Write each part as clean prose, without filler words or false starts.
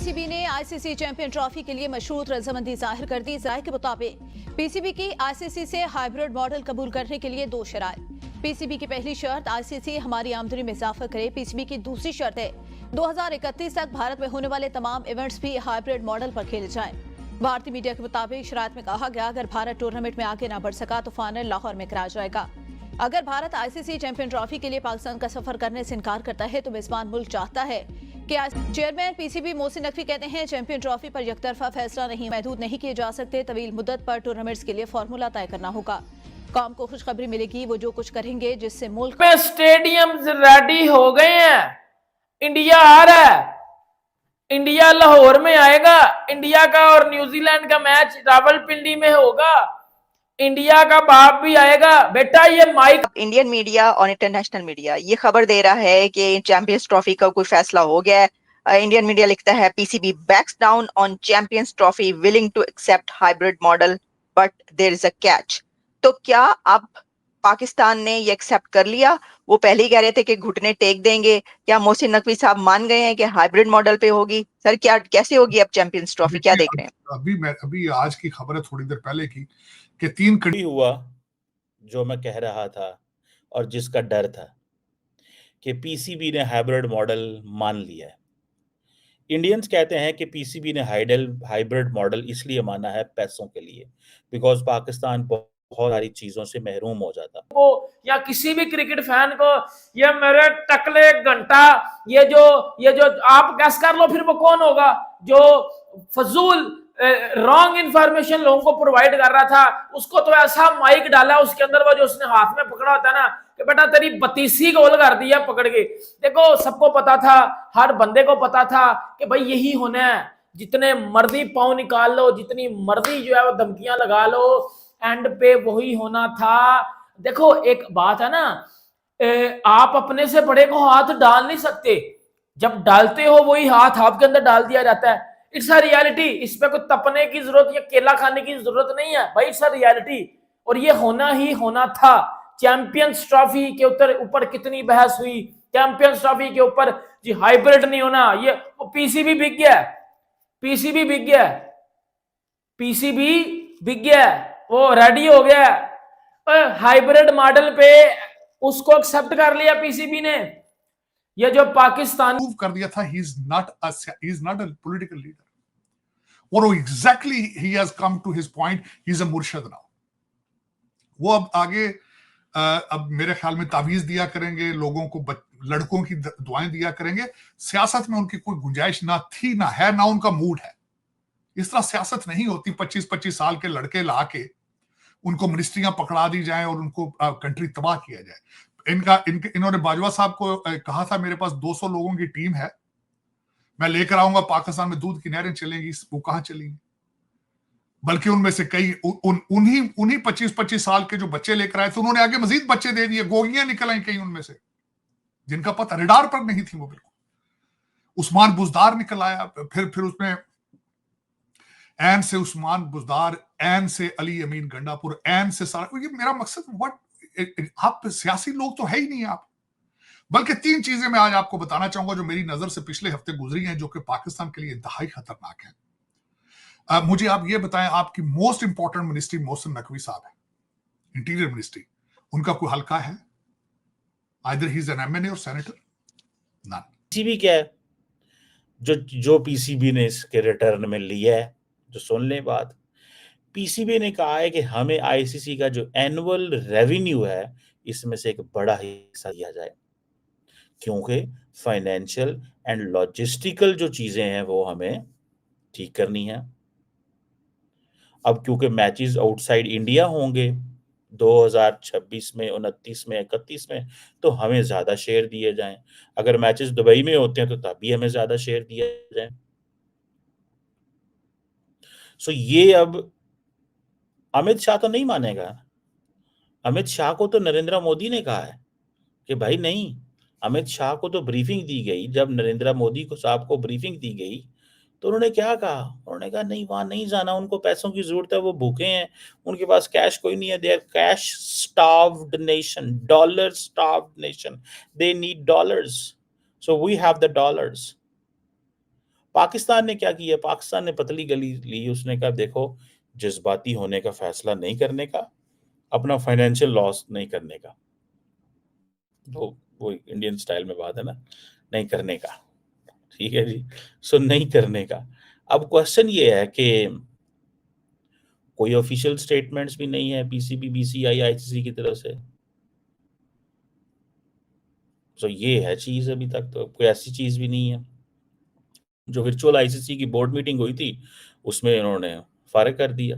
PCB ने ICC champion trophy के लिए मशरूत रजामंदी जाहिर कर दी। जाहिर के मुताबिक पीसीबी की आईसीसी से हाइब्रिड मॉडल कबूल करने के लिए 2 शराइत। पीसीबी की पहली शर्त, आईसीसी हमारी आमदनी में इजाफा करे। पीसीबी की दूसरी शर्त है 2031 तक भारत में होने वाले तमाम इवेंट्स भी हाइब्रिड मॉडल पर खेले जाएं। भारतीय मीडिया के मुताबिक शराइत में कहा गया, अगर भारत टूर्नामेंट में आगे न बढ़ सका तो फाइनल लाहौर में कराया जाएगा। अगर भारत आईसीसी चैंपियन ट्रॉफी के लिए पाकिस्तान का सफर करने से इनकार करता है तो मेजबान मुल्क चाहता है कि चेयरमैन पीसीबी मोहसिन नकवी कहते हैं, चैंपियन ट्रॉफी पर यकतरफा फैसला नहीं महदूद नहीं किए जा सकते। तवील मुद्दत पर टूर्नामेंट्स के लिए फार्मूला तय करना होगा। कौम को खुशखबरी मिलेगी, वो जो कुछ करेंगे जिससे मुल्क में स्टेडियम रेडी हो गए हैं। इंडिया आ रहा है, इंडिया लाहौर में आएगा। इंडिया का और न्यूजीलैंड का मैच रावलपिंडी में होगा। इंडिया का बाप भी आएगा। बेटा ये माइक इंडियन मीडिया और इंटरनेशनल मीडिया ये खबर दे रहा है कि चैंपियंस ट्रॉफी का कोई फैसला हो गया है। इंडियन मीडिया लिखता है, PCB backs down on Champions Trophy, willing to accept hybrid model but there is a catch. तो क्या अब पाकिस्तान ने ये एक्सेप्ट कर लिया? वो पहले ही कह रहे थे कि घुटने टेक देंगे। क्या मोहसिन नकवी साहब मान गए हैं कि हाइब्रिड मॉडल पे होगी? सर क्या कैसे होगी अब चैंपियंस ट्रॉफी, क्या देख रहे हैं? अभी आज की खबर है थोड़ी देर पहले की कि 3 भी हुआ जो मैं कह रहा था और जिसका डर था कि पीसीबी ने हाइब्रिड मॉडल मान लिया है। इंडियंस कहते हैं कि पीसीबी ने हाइब्रिड मॉडल इसलिए माना है पैसों के लिए, बिकॉज पाकिस्तान बहुत सारी चीजों से महरूम हो जाता को या किसी भी क्रिकेट फैन को, ये मेरे टकले घंटा, ये जो आप गैस कर लो फिर वो कौन होगा जो फजूल रॉन्ग इंफॉर्मेशन लोगों को प्रोवाइड कर रहा था। उसको तो ऐसा माइक डाला उसके अंदर, वो जो उसने हाथ में पकड़ा होता है ना कि बेटा तेरी 32 गोल कर दिया पकड़ के। देखो सबको पता था, हर बंदे को पता था कि भाई यही होना है। जितने मर्जी पाँव निकाल लो, जितनी मर्जी जो है वो धमकियां लगा लो, एंड पे वही होना था। देखो एक बात है ना, आप अपने से बड़े को हाथ डाल नहीं सकते। जब डालते हो वही हाथ आपके अंदर डाल दिया जाता है। It's a reality. इस पे कोई तपने की जरूरत या केला खाने की जरूरत नहीं है भाई, इट्स अ रियलिटी। और ये होना ही होना था। चैंपियंस ट्रॉफी के ऊपर कितनी बहस हुई, चैंपियंस ट्रॉफी के ऊपर जी हाइब्रिड नहीं होना, ये पीसीबी बिक गया, पीसीबी बिक गया, पीसीबी बिक गया, वो रेडी हो गया हाइब्रिड मॉडल पे। उसको एक्सेप्ट कर लिया पीसीबी ने। ये जो पाकिस्तान प्रूव कर दिया था, he is not a political leader. और exactly he has come to his point, he is a मुर्शिद नाउ। वो अब आगे अब मेरे ख्याल में तावीज दिया करेंगे लोगों को, लड़कों की दुआएं दिया करेंगे। सियासत में उनकी कोई गुंजाइश ना थी, ना है, ना उनका मूड है। इस तरह सियासत नहीं होती। 25-25 साल के लड़के ला के उनको मिनिस्ट्रियां पकड़ा दी जाए और उनको कंट्री तबाह किया जाए। इन्होंने बाजवा साहब को कहा था, मेरे पास 200 लोगों की टीम है, मैं लेकर आऊंगा, पाकिस्तान में दूध की नहरें चलेंगी। वो कहां चलेंगी? बल्कि उनमें से कई उन्हीं 25-25 साल के जो बच्चे लेकर आए थे, उन्होंने आगे मजीद बच्चे दे दिए। गोगियां निकल आई कई उनमें से, जिनका पता रिडार पर नहीं थी वो बिल्कुल। उस्मान बुजदार निकल आया, फिर उसमें एन से उस्मान बुजदार, एन से अली अमीन गंडापुर, एन से सारा। ये मेरा मकसद, आप सियासी लोग तो है ही नहीं आप। बल्कि 3 चीजें मैं आज आपको बताना चाहूंगा जो मेरी नजर से पिछले हफ्ते गुजरी हैं, जो कि पाकिस्तान के लिए इंतहाई खतरनाक है। मुझे आप ये बताएं, आपकी most important ministry Mohsin Naqvi साहब है, इंटीरियर मिनिस्ट्री, उनका कोई हल्का है? Either he is an MNA और सेनेटर, नन। पीसीबी क्या है जो पीसीबी ने इसके रिटर्न में लिया है, जो सुन ले बात। पीसीबी ने कहा है कि हमें आईसीसी का जो एनुअल रेवेन्यू है इसमें से एक बड़ा हिस्सा दिया जाए, क्योंकि फाइनेंशियल एंड लॉजिस्टिकल जो चीजें हैं वो हमें ठीक करनी है। अब क्योंकि मैचेस आउटसाइड इंडिया होंगे 2026 में, 29 में, 31 में, तो हमें ज्यादा शेयर दिए जाएं। अगर मैचेस दुबई में होते हैं तो तब भी हमें ज्यादा शेयर दिया जाए। सो ये अब अमित शाह तो नहीं मानेगा। अमित शाह को तो नरेंद्र मोदी ने कहा है कि भाई नहीं। अमित शाह को तो ब्रीफिंग दी गई, जब नरेंद्र मोदी को साहब को ब्रीफिंग दी गई तो उन्होंने क्या कहा? उन्होंने कहा नहीं, वहां नहीं जाना, उनको पैसों की जरूरत है, वो भूखे हैं, उनके पास कैश कोई नहीं है। They are cash starved nation, dollar starved nation, they need dollars, so we have the dollars. Pakistan ने क्या किया, पाकिस्तान ने पतली गली ली, उसने कहा देखो जज्बाती होने का फैसला नहीं करने का, अपना फाइनेंशियल लॉस नहीं करने का, वो इंडियन स्टाइल में बात है ना, नहीं करने का, ठीक है जी। सो नहीं करने का। अब क्वेश्चन ये है कि कोई ऑफिशियल स्टेटमेंट्स भी नहीं है पीसीबी, बीसीआई, आईसीसी की तरफ से। तो ये है चीज, अभी तक तो कोई ऐसी चीज भी नहीं है। जो वर्चुअल आईसीसी की बोर्ड मीटिंग हुई थी उसमें इन्होंने फारिग कर दिया।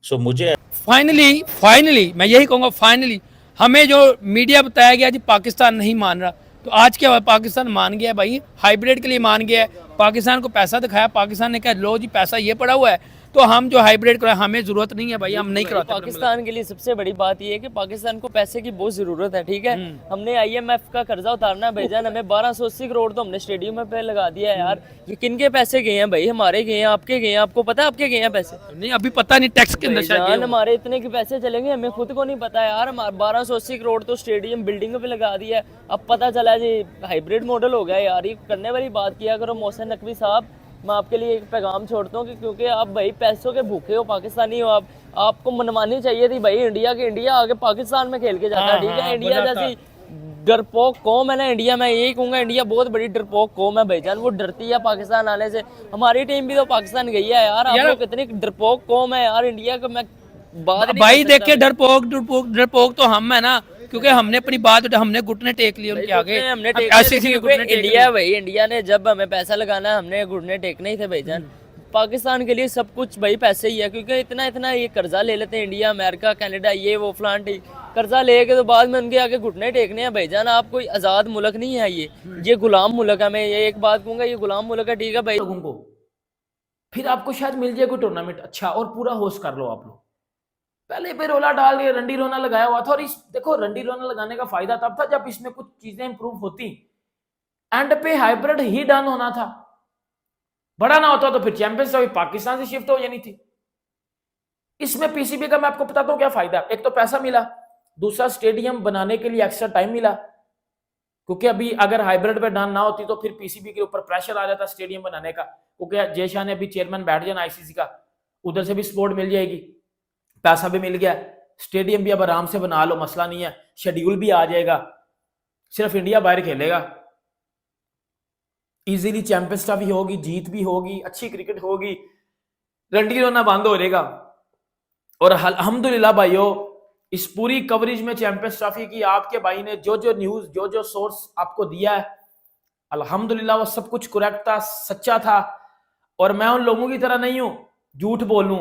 सो मुझे फाइनली मैं यही कहूँगा, फाइनली हमें जो मीडिया बताया गया जी पाकिस्तान नहीं मान रहा, तो आज क्या हुआ, पाकिस्तान मान गया भाई, हाइब्रिड के लिए मान गया है। पाकिस्तान को पैसा दिखाया, पाकिस्तान ने कहा लो जी पैसा ये पड़ा हुआ है, तो हम जो हाइब्रिड कराए, हमें जरूरत नहीं है भाई, हम नहीं कराते। पाकिस्तान के लिए सबसे बड़ी बात ये है कि पाकिस्तान को पैसे की बहुत जरूरत है, ठीक है। हमने आईएमएफ का कर्जा उतारना है भाईजान, हमें 1280 करोड़ तो हमने स्टेडियम पे लगा दिया है यार। ये किन के पैसे गए हैं भाई? हमारे गए हैं, आपके गए हैं? आपको पता है आपके गए हैं पैसे? नहीं अभी पता नहीं, टैक्स के अंदर शायद हमारे इतने के पैसे चलेंगे, हमें खुद को नहीं पता यार। हमारे 1280 करोड़ तो स्टेडियम बिल्डिंग पे लगा दिया है। अब पता चला जी हाइब्रिड मॉडल हो गया यार। ये करने वाली बात किया करो मोहसिन नकवी साहब। मैं आपके लिए एक पैगाम छोड़ता हूँ कि क्योंकि आप भाई पैसों के भूखे हो, पाकिस्तानी हो, आपको मनमानी चाहिए थी भाई इंडिया के। इंडिया आगे पाकिस्तान में खेल के जाता है, ठीक है। इंडिया जैसी डरपोक कौम है ना इंडिया, मैं यही कहूँगा इंडिया बहुत बड़ी डरपोक कौम है भाईजान। वो डरती है पाकिस्तान आने से। हमारी टीम भी तो पाकिस्तान गई है यार। आप लोग कितनी डरपोक कौम है यार इंडिया को। मैं बात भाई देखे डरपोक तो हम है ना, क्योंकि हमने अपनी बात, हमने घुटने टेक लिए उनके आगे। हमने इंडिया भाई, इंडिया ने जब हमें पैसा लगाना है हमने घुटने टेकने ही थे भाईजान। पाकिस्तान के लिए सब कुछ भाई पैसे ही है, क्योंकि इतना ये कर्जा ले लेते हैं इंडिया, अमेरिका, कनाडा, ये वो फलान ठीक कर्जा लेके तो बाद में उनके आगे घुटने टेकने हैं भाईजान। आप कोई आजाद मुल्क नहीं है, ये गुलाम मुल्क है। मैं ये एक बात कहूंगा, ये गुलाम मुल्क है, ठीक है भाई। लोगों को फिर आपको शायद मिल जाए कोई टूर्नामेंट अच्छा और पूरा होस्ट कर लो आप लोग। पहले पे रोला डाल के रंडी रोना लगाया हुआ था। और इस देखो रंडी रोना लगाने का फायदा तब था जब इसमें कुछ चीजें इंप्रूव होती। एंड पे हाइब्रिड ही डन होना था। बड़ा ना होता तो फिर चैंपियंस ट्रॉफी पाकिस्तान से शिफ्ट हो जानी थी। इसमें पीसीबी का मैं आपको बताता हूँ क्या फायदा। एक तो पैसा मिला, दूसरा स्टेडियम बनाने के लिए एक्स्ट्रा टाइम मिला, क्योंकि अभी अगर हाइब्रिड पे डन ना होती तो फिर पीसीबी के ऊपर प्रेशर आ जाता स्टेडियम बनाने का, क्योंकि जय शाह ने अभी चेयरमैन बैठ जाना आईसीसी का, उधर से भी सपोर्ट मिल जाएगी, पैसा भी मिल गया, स्टेडियम भी अब आराम से बना लो, मसला नहीं है, शेड्यूल भी आ जाएगा, सिर्फ इंडिया बाहर खेलेगा, इजीली चैंपियंस ट्रॉफी होगी, जीत भी होगी, अच्छी क्रिकेट होगी, रंडी रोना बंद हो जाएगा। और अल्हम्दुलिल्लाह भाइयों, इस पूरी कवरेज में चैंपियंस ट्रॉफी की आपके भाई ने जो जो न्यूज, जो जो सोर्स आपको दिया है, अल्हम्दुलिल्लाह वो सब कुछ करेक्ट था, सच्चा था। और मैं उन लोगों की तरह नहीं हूं झूठ बोलूं,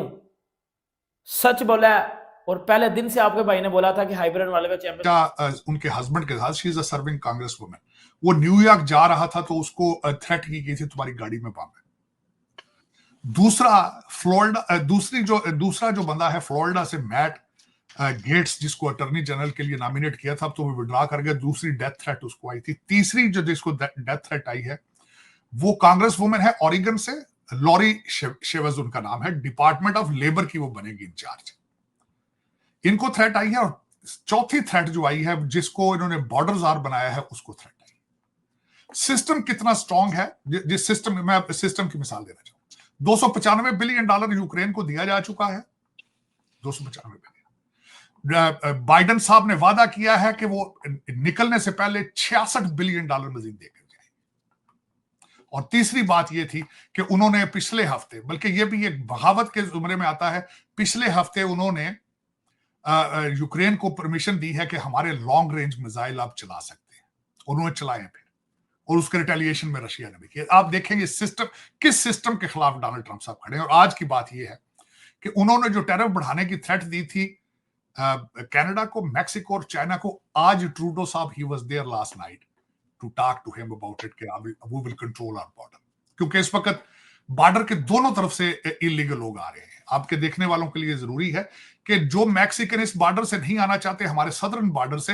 सच बोला है। और पहले दिन से आपके भाई ने बोला था कि हाइब्रिड वाले का चैंपियन उनके हस्बैंड के साथ, she is a serving Congress woman, वो न्यूयॉर्क जा रहा था तो उसको थ्रेट की गई थी तुम्हारी गाड़ी में बम है। दूसरा फ्लोरिडा, दूसरा जो बंदा है फ्लोरिडा से मैट गेट्स, जिसको अटॉर्नी जनरल के लिए नॉमिनेट किया था, तो वो विड्रॉ कर गया, दूसरी डेथ थ्रेट उसको आई थी। तीसरी जो जिसको डेथ थ्रेट आई है वो कांग्रेस वुमन है ऑरिगन से, लॉरी शेवज उनका नाम है, डिपार्टमेंट ऑफ लेबर की वो बनेगी इंचार्ज। इनको थ्रेट आई है। और चौथी थ्रेट जो आई है, जिसको इन्होंने बॉर्डर जार बनाया है, उसको थ्रेट आई। सिस्टम कितना स्ट्रांग है, जिस सिस्टम में, मैं सिस्टम की मिसाल देना चाहूँ, $295 बिलियन यूक्रेन को दिया जा चुका है। 295 बिलियन। बाइडेन साहब ने वादा किया है कि वो निकलने से पहले $66 बिलियन मजीद देकर जाएंगे। और तीसरी बात ये थी कि उन्होंने पिछले हफ्ते, बल्कि ये भी एक बगावत के जुमरे में आता है, पिछले हफ्ते उन्होंने यूक्रेन को परमिशन दी है कि हमारे लॉन्ग रेंज मिसाइल आप चला सकते हैं। उन्होंने चलाए फिर, और उसके रिटेलिएशन में रशिया ने भी किया। आप देखेंगे सिस्टम, किस सिस्टम के खिलाफ डोनाल्ड ट्रंप साहब खड़े हैं। और आज की बात यह है कि उन्होंने जो टैरिफ बढ़ाने की थ्रेट दी थी कनाडा को, मैक्सिको और चाइना को, आज ट्रूडो साहब, he was there last night to talk to him about it, we will control our border. क्योंकि इस वक्त बॉर्डर के दोनों तरफ से इलीगल लोग आ रहे हैं। आपके देखने वालों के लिए जरूरी है कि जो मैक्सिकन इस बॉर्डर से नहीं आना चाहते, हमारे सदर्न बॉर्डर से,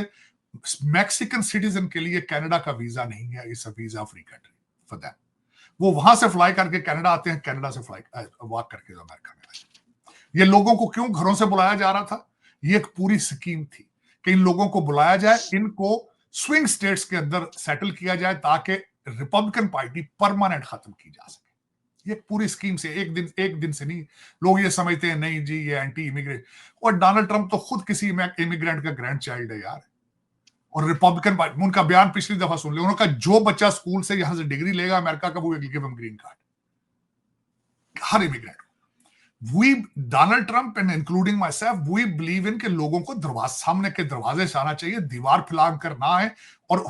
मैक्सिकन सिटीजन के लिए कनाडा का वीजा नहीं है, it's a visa free country for them. वो वहां से फ्लाई करके कनाडा आते हैं, कनाडा से फ्लाई वॉक करके अमेरिका में आते हैं। ये लोगों को क्यों घरों से बुलाया जा रहा था? ये एक पूरी स्कीम थी कि इन लोगों को बुलाया जाए, इनको स्विंग स्टेट्स के अंदर सेटल किया जाए, ताकि रिपब्लिकन पार्टी परमानेंट खत्म की जा सके। ये पूरी स्कीम से एक दिन से नहीं। लोग ये समझते हैं नहीं जी ये एंटी इमिग्रेट, और डोनाल्ड ट्रंप तो खुद किसी इमिग्रेंट का ग्रैंड चाइल्ड है यार। और रिपब्लिकन पार्टी, उनका बयान पिछली दफा सुन ले, उन्होंने कहा जो बच्चा स्कूल से यहां से डिग्री लेगा अमेरिका का, वो गिव हिम ग्रीन कार्ड, हर immigrant. We Donald Trump and including myself, we believe in के लोगों को सामने के दरवाजे से आना चाहिए, दीवार फैला कर ना है। और